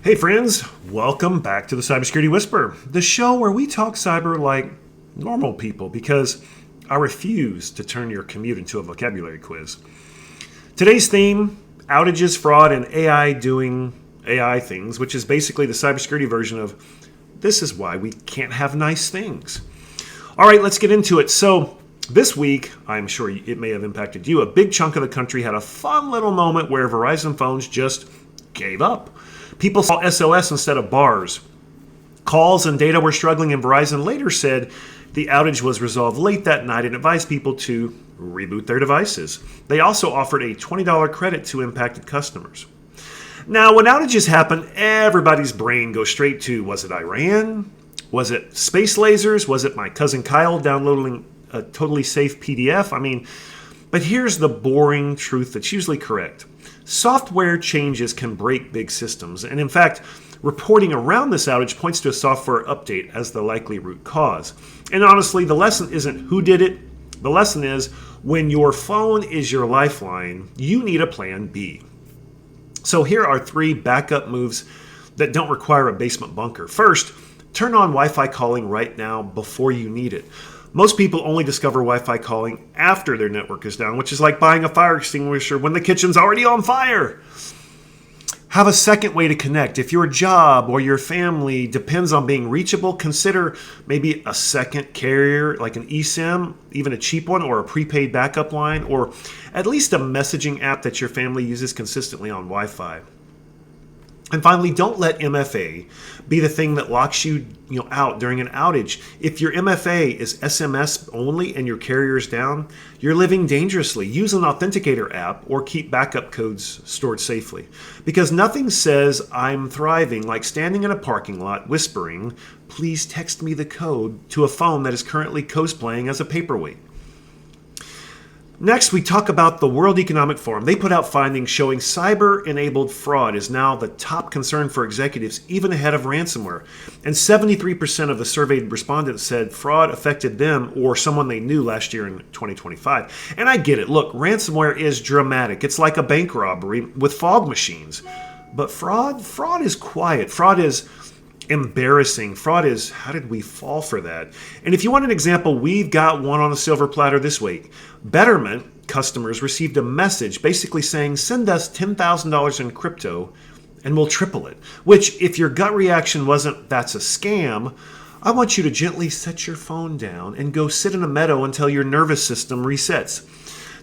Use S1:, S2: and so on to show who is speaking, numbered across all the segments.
S1: Hey friends, welcome back to the Cybersecurity Whisperer, the show where we talk cyber like normal people because I refuse to turn your commute into a vocabulary quiz. Today's theme, outages, fraud, and AI doing AI things, which is basically the cybersecurity version of this is why we can't have nice things. All right, let's get into it. So this week, I'm sure it may have impacted you, a big chunk of the country had a fun little moment where Verizon phones just gave up. People saw SOS instead of bars. Calls and data were struggling, and Verizon later said the outage was resolved late that night and advised people to reboot their devices. They also offered a $20 credit to impacted customers. Now, when outages happen, everybody's brain goes straight to, was it Iran? Was it space lasers? Was it my cousin Kyle downloading a totally safe PDF? But here's the boring truth that's usually correct. Software changes can break big systems, and in fact, reporting around this outage points to a software update as the likely root cause. And honestly, the lesson isn't who did it. The lesson is when your phone is your lifeline, you need a plan B. So here are 3 backup moves that don't require a basement bunker. First, turn on Wi-Fi calling right now before you need it. Most people only discover Wi-Fi calling after their network is down, which is like buying a fire extinguisher when the kitchen's already on fire. Have a second way to connect. If your job or your family depends on being reachable, consider maybe a second carrier like an eSIM, even a cheap one, or a prepaid backup line, or at least a messaging app that your family uses consistently on Wi-Fi. And finally, don't let MFA be the thing that locks you out during an outage. If your MFA is SMS-only and your carrier is down, you're living dangerously. Use an authenticator app or keep backup codes stored safely. Because nothing says I'm thriving like standing in a parking lot whispering, please text me the code to a phone that is currently cosplaying as a paperweight. Next, we talk about the World Economic Forum. They put out findings showing cyber-enabled fraud is now the top concern for executives, even ahead of ransomware. And 73% of the surveyed respondents said fraud affected them or someone they knew last year in 2025. And I get it. Look, ransomware is dramatic. It's like a bank robbery with fog machines. But fraud is quiet. Fraud is embarrassing. Fraud is, how did we fall for that? And if you want an example, we've got one on a silver platter this week. Betterment customers received a message basically saying, send us $10,000 in crypto and we'll triple it. Which, if your gut reaction wasn't, that's a scam, I want you to gently set your phone down and go sit in a meadow until your nervous system resets.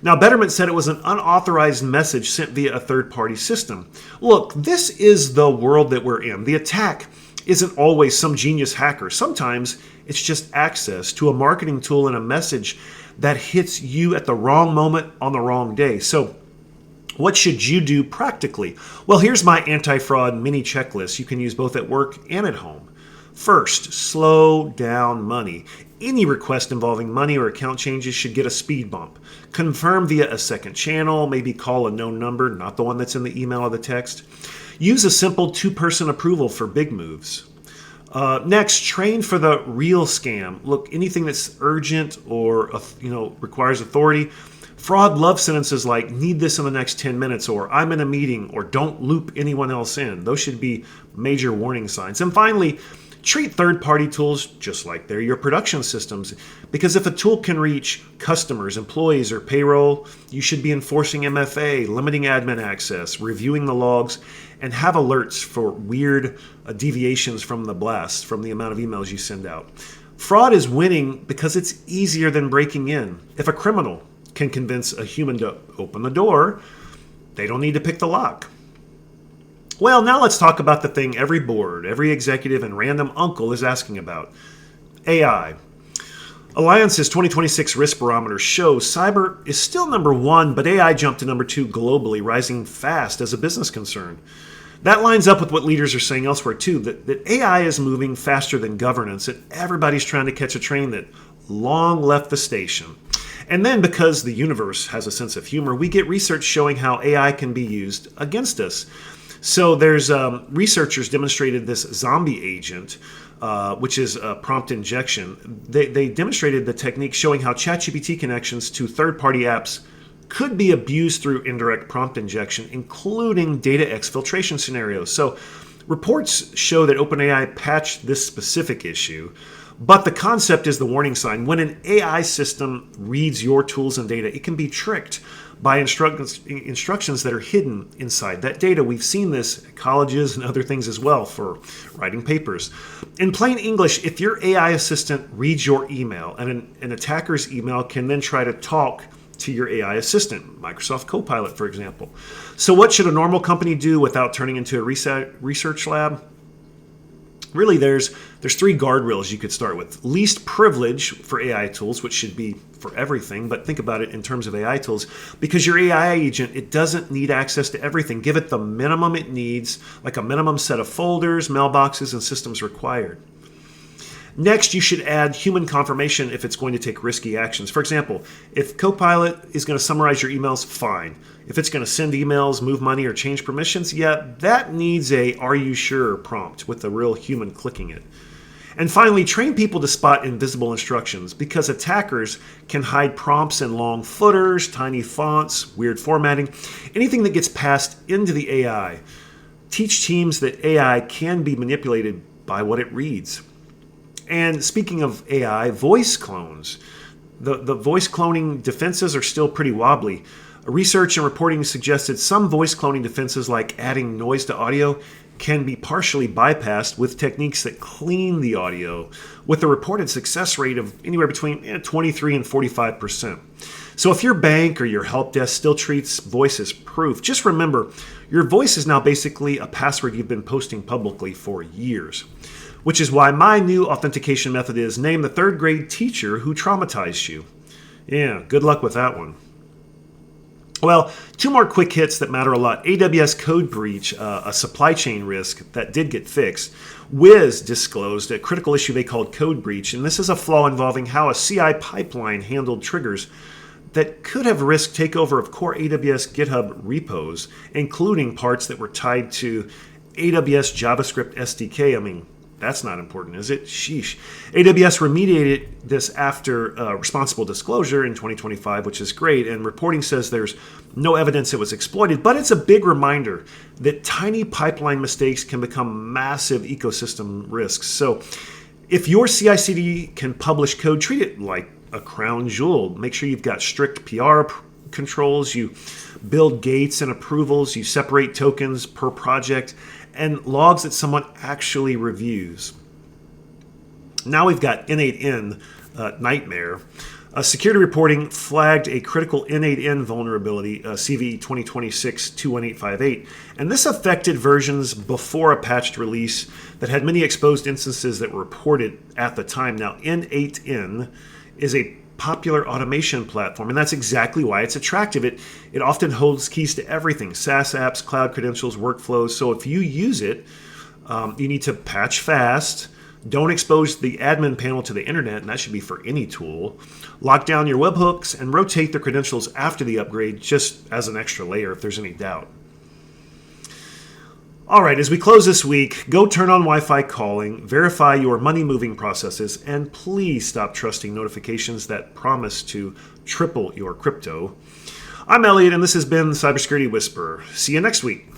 S1: Now, Betterment said it was an unauthorized message sent via a third-party system. Look, this is the world that we're in. The attack isn't always some genius hacker. Sometimes it's just access to a marketing tool and a message that hits you at the wrong moment on the wrong day. So what should you do practically? Well, here's my anti-fraud mini checklist you can use both at work and at home. First, slow down money. Any request involving money or account changes should get a speed bump. Confirm via a second channel, maybe call a known number, not the one that's in the email or the text. Use a simple 2-person approval for big moves. Next, train for the real scam. Look, anything that's urgent or requires authority. Fraud love sentences like need this in the next 10 minutes or I'm in a meeting or don't loop anyone else in. Those should be major warning signs. And finally, treat third-party tools just like they're your production systems. Because if a tool can reach customers, employees, or payroll, you should be enforcing MFA, limiting admin access, reviewing the logs, and have alerts for weird deviations from the blast, from the amount of emails you send out. Fraud is winning because it's easier than breaking in. If a criminal can convince a human to open the door, they don't need to pick the lock. Well, now let's talk about the thing every board, every executive, and random uncle is asking about. AI. Alliance's 2026 risk barometer shows cyber is still number 1, but AI jumped to number 2 globally, rising fast as a business concern. That lines up with what leaders are saying elsewhere too, that AI is moving faster than governance, and everybody's trying to catch a train that long left the station. And then because the universe has a sense of humor, we get research showing how AI can be used against us. So there's researchers demonstrated this ZombieAgent, which is a prompt injection. They demonstrated the technique showing how ChatGPT connections to third-party apps could be abused through indirect prompt injection, including data exfiltration scenarios. So Reports show that OpenAI patched this specific issue, but the concept is the warning sign. When an AI system reads your tools and data, it can be tricked by instructions that are hidden inside that data. We've seen this at colleges and other things as well for writing papers. In plain English, if your AI assistant reads your email, and an attacker's email can then try to talk to your AI assistant, Microsoft Copilot, for example. So what should a normal company do without turning into a research lab? Really, there's three guardrails you could start with. Least privilege for AI tools, which should be for everything, but think about it in terms of AI tools. Because your AI agent, it doesn't need access to everything. Give it the minimum it needs, like a minimum set of folders, mailboxes, and systems required. Next, you should add human confirmation if it's going to take risky actions. For example, if Copilot is going to summarize your emails, fine. If it's going to send emails, move money, or change permissions, yeah, that needs a "are you sure" prompt with a real human clicking it. And finally, train people to spot invisible instructions, because attackers can hide prompts in long footers, tiny fonts, weird formatting, anything that gets passed into the AI. Teach teams that AI can be manipulated by what it reads. And speaking of AI, voice clones. The voice cloning defenses are still pretty wobbly. Research and reporting suggested some voice cloning defenses, like adding noise to audio, can be partially bypassed with techniques that clean the audio, with a reported success rate of anywhere between 23 and 45%. So if your bank or your help desk still treats voice as proof, just remember, your voice is now basically a password you've been posting publicly for years. Which is why my new authentication method is name the third grade teacher who traumatized you. Yeah, good luck with that one. Well, two more quick hits that matter a lot. AWS code breach, a supply chain risk that did get fixed. Wiz disclosed a critical issue they called code breach, and this is a flaw involving how a CI pipeline handled triggers that could have risked takeover of core AWS GitHub repos, including parts that were tied to AWS JavaScript SDK. I mean, that's not important, is it? Sheesh. AWS remediated this after responsible disclosure in 2025, which is great, and reporting says there's no evidence it was exploited, but it's a big reminder that tiny pipeline mistakes can become massive ecosystem risks. So if your CI/CD can publish code, treat it like a crown jewel. Make sure you've got strict PR controls, you build gates and approvals, you separate tokens per project, and logs that someone actually reviews. Now we've got N8N nightmare. Security reporting flagged a critical N8N vulnerability, CVE 2026-21858, and this affected versions before a patched release that had many exposed instances that were reported at the time. Now, N8N is a popular automation platform, and that's exactly why it's attractive. It often holds keys to everything: SaaS apps, cloud credentials, workflows. So if you use it, you need to patch fast. Don't expose the admin panel to the internet, and that should be for any tool. Lock down your webhooks and rotate the credentials after the upgrade, just as an extra layer if there's any doubt. All right, as we close this week, go turn on Wi-Fi calling, verify your money moving processes, and please stop trusting notifications that promise to triple your crypto. I'm Elliot, and this has been Cybersecurity Whisperer. See you next week.